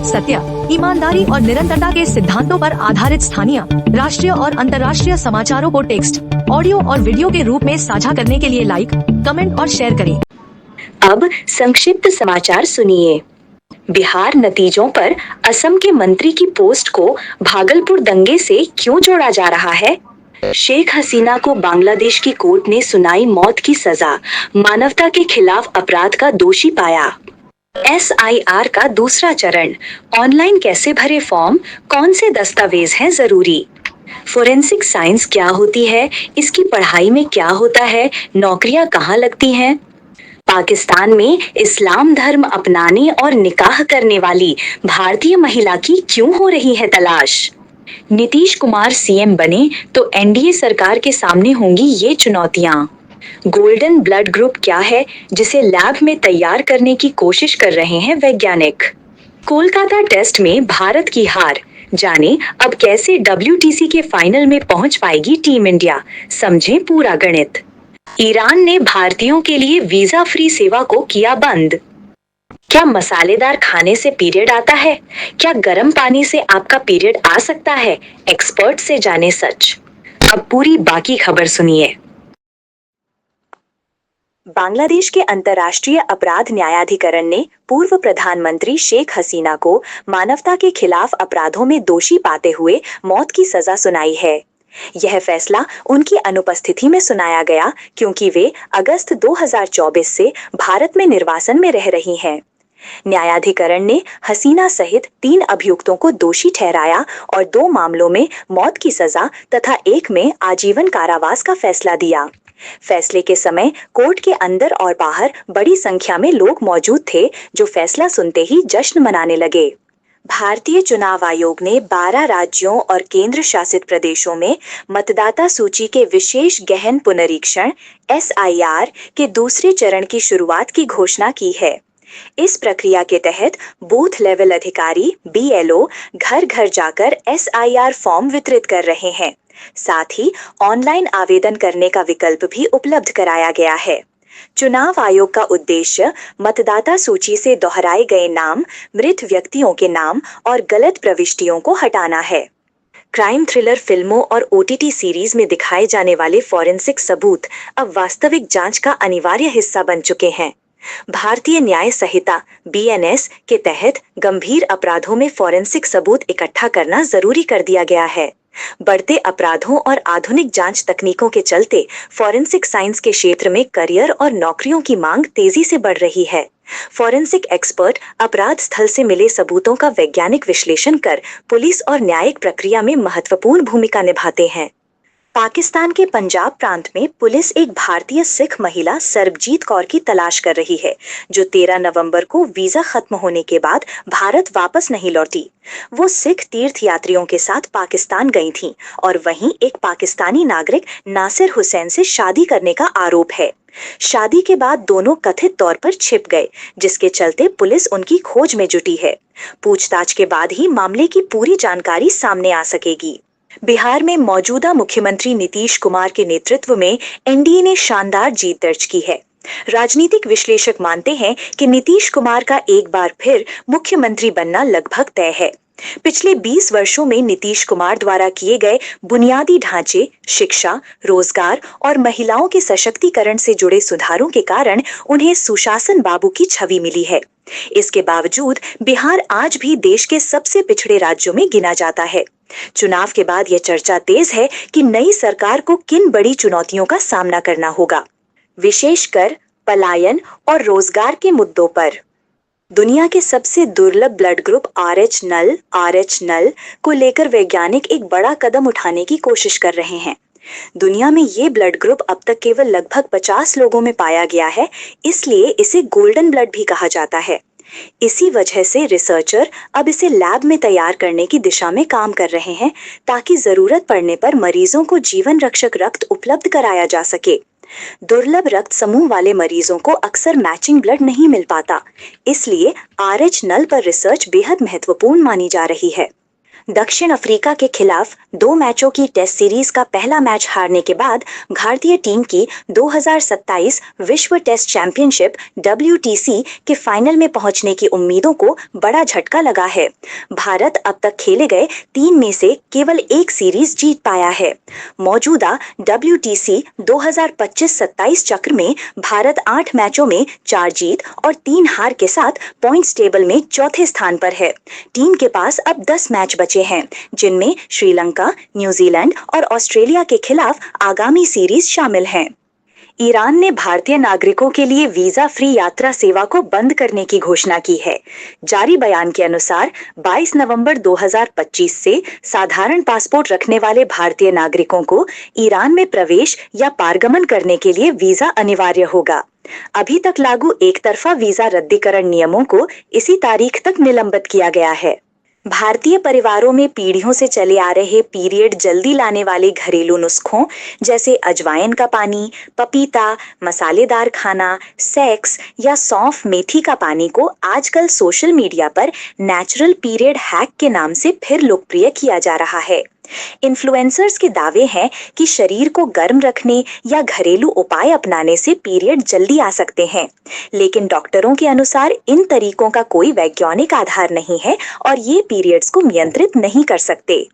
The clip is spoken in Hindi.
सत्य, ईमानदारी और निरंतरता के सिद्धांतों पर आधारित स्थानीय, राष्ट्रीय और अंतर्राष्ट्रीय समाचारों को टेक्स्ट, ऑडियो और वीडियो के रूप में साझा करने के लिए लाइक, कमेंट और शेयर करें। अब संक्षिप्त समाचार सुनिए। बिहार नतीजों पर असम के मंत्री की पोस्ट को भागलपुर दंगे से क्यों जोड़ा जा रहा है? शेख हसीना को बांग्लादेश की कोर्ट ने सुनाई मौत की सजा, मानवता के खिलाफ अपराध का दोषी पाया। SIR का दूसरा चरण, ऑनलाइन कैसे भरे फॉर्म, कौन से दस्तावेज हैं जरूरी? फोरेंसिक साइंस क्या होती है, इसकी पढ़ाई में क्या होता है, नौकरियां कहाँ लगती हैं? पाकिस्तान में इस्लाम धर्म अपनाने और निकाह करने वाली भारतीय महिला की क्यों हो रही है तलाश? नीतीश कुमार CM बने तो NDA सरकार के सामने होंगी ये चुनौतियां। गोल्डन ब्लड ग्रुप क्या है, जिसे लैब में तैयार करने की कोशिश कर रहे हैं वैज्ञानिक? कोलकाता टेस्ट में भारत की हार, जाने अब कैसे WTC के फाइनल में पहुंच पाएगी टीम इंडिया, समझें पूरा गणित। ईरान ने भारतीयों के लिए वीजा फ्री सेवा को किया बंद। क्या मसालेदार खाने से पीरियड आता है? क्या गर्म पानी से आपका पीरियड आ सकता है? एक्सपर्ट से जाने सच। अब पूरी बाकी खबर सुनिए। बांग्लादेश के अंतर्राष्ट्रीय अपराध न्यायाधिकरण ने पूर्व प्रधानमंत्री शेख हसीना को मानवता के खिलाफ अपराधों में दोषी पाते हुए मौत की सजा सुनाई है। यह फैसला उनकी अनुपस्थिति में सुनाया गया क्योंकि वे अगस्त 2024 से भारत में निर्वासन में रह रही हैं। न्यायाधिकरण ने हसीना सहित 3 अभियुक्तों को दोषी ठहराया और 2 मामलों में मौत की सजा तथा 1 में आजीवन कारावास का फैसला दिया। फैसले के समय कोर्ट के अंदर और बाहर बड़ी संख्या में लोग मौजूद थे, जो फैसला सुनते ही जश्न मनाने लगे। भारतीय चुनाव आयोग ने 12 राज्यों और केंद्र शासित प्रदेशों में मतदाता सूची के विशेष गहन पुनरीक्षण SIR के दूसरे चरण की शुरुआत की घोषणा की है। इस प्रक्रिया के तहत बूथ लेवल अधिकारी BLO घर घर जाकर SIR फॉर्म वितरित कर रहे हैं। साथ ही ऑनलाइन आवेदन करने का विकल्प भी उपलब्ध कराया गया है। चुनाव आयोग का उद्देश्य मतदाता सूची से दोहराए गए नाम, मृत व्यक्तियों के नाम और गलत प्रविष्टियों को हटाना है। क्राइम थ्रिलर फिल्मों और OTT सीरीज में दिखाए जाने वाले फॉरेंसिक सबूत अब वास्तविक जांच का अनिवार्य हिस्सा बन चुके हैं। भारतीय न्याय संहिता BNS के तहत गंभीर अपराधों में फॉरेंसिक सबूत इकट्ठा करना जरूरी कर दिया गया है। बढ़ते अपराधों और आधुनिक जांच तकनीकों के चलते फॉरेंसिक साइंस के क्षेत्र में करियर और नौकरियों की मांग तेजी से बढ़ रही है। फॉरेंसिक एक्सपर्ट अपराध स्थल से मिले सबूतों का वैज्ञानिक विश्लेषण कर पुलिस और न्यायिक प्रक्रिया में महत्वपूर्ण भूमिका निभाते हैं। पाकिस्तान के पंजाब प्रांत में पुलिस एक भारतीय सिख महिला सरबजीत कौर की तलाश कर रही है, जो 13 नवंबर को वीजा खत्म होने के बाद भारत वापस नहीं लौटी। वो सिख तीर्थ यात्रियों के साथ पाकिस्तान गई थीं और वहीं एक पाकिस्तानी नागरिक नासिर हुसैन से शादी करने का आरोप है। शादी के बाद दोनों कथित तौर पर छिप गए, जिसके चलते पुलिस उनकी खोज में जुटी है। पूछताछ के बाद ही मामले की पूरी जानकारी सामने आ सकेगी। बिहार में मौजूदा मुख्यमंत्री नीतीश कुमार के नेतृत्व में NDA ने शानदार जीत दर्ज की है। राजनीतिक विश्लेषक मानते हैं कि नीतीश कुमार का एक बार फिर मुख्यमंत्री बनना लगभग तय है। पिछले 20 वर्षों में नीतीश कुमार द्वारा किए गए बुनियादी ढांचे, शिक्षा, रोजगार और महिलाओं के सशक्तिकरण से जुड़े सुधारों के कारण उन्हें सुशासन बाबू की छवि मिली है। इसके बावजूद बिहार आज भी देश के सबसे पिछड़े राज्यों में गिना जाता है। चुनाव के बाद यह चर्चा तेज है कि नई सरकार को किन बड़ी चुनौतियों का सामना करना होगा, विशेषकर पलायन और रोजगार के मुद्दों पर। दुनिया के सबसे दुर्लभ ब्लड ग्रुप RH नल को लेकर वैज्ञानिक एक बड़ा कदम उठाने की कोशिश कर रहे हैं। दुनिया में ये ब्लड ग्रुप अब तक केवल लगभग 50 लोगों में पाया गया है, इसलिए इसे गोल्डन ब्लड भी कहा जाता है। इसी वजह से रिसर्चर अब इसे लैब में तैयार करने की दिशा में काम कर रहे हैं, ताकि जरूरत पड़ने पर मरीजों को जीवन रक्षक रक्त उपलब्ध कराया जा सके। दुर्लभ रक्त समूह वाले मरीजों को अक्सर मैचिंग ब्लड नहीं मिल पाता, इसलिए RH नल पर रिसर्च बेहद महत्वपूर्ण मानी जा रही है। दक्षिण अफ्रीका के खिलाफ 2 मैचों की टेस्ट सीरीज का पहला मैच हारने के बाद भारतीय टीम की 2027 विश्व टेस्ट चैंपियनशिप WTC के फाइनल में पहुंचने की उम्मीदों को बड़ा झटका लगा है। भारत अब तक खेले गए 3 में से केवल एक सीरीज जीत पाया है। मौजूदा WTC 2025-27 चक्र में भारत 8 मैचों में 4 जीत और 3 हार के साथ पॉइंट्स टेबल में चौथे स्थान पर है। टीम के पास अब 10 मैच बचे हैं, जिनमें श्रीलंका, न्यूजीलैंड और ऑस्ट्रेलिया के खिलाफ आगामी सीरीज शामिल हैं। ईरान ने भारतीय नागरिकों के लिए वीजा फ्री यात्रा सेवा को बंद करने की घोषणा की है। जारी बयान के अनुसार 22 नवंबर 2025 से साधारण पासपोर्ट रखने वाले भारतीय नागरिकों को ईरान में प्रवेश या पारगमन करने के लिए वीजा अनिवार्य होगा। अभी तक लागू एक तरफा वीजा रद्दीकरण नियमों को इसी तारीख तक निलंबित किया गया है। भारतीय परिवारों में पीढ़ियों से चले आ रहे पीरियड जल्दी लाने वाले घरेलू नुस्खों जैसे अजवाइन का पानी, पपीता, मसालेदार खाना, सेक्स या सौंफ मेथी का पानी को आजकल सोशल मीडिया पर नेचुरल पीरियड हैक के नाम से फिर लोकप्रिय किया जा रहा है। इन्फ्लुएंसर्स के दावे हैं कि शरीर को गर्म रखने या घरेलू उपाय अपनाने से पीरियड जल्दी आ सकते हैं, लेकिन डॉक्टरों के अनुसार इन तरीकों का कोई वैज्ञानिक आधार नहीं है और ये पीरियड्स को नियंत्रित नहीं कर सकते।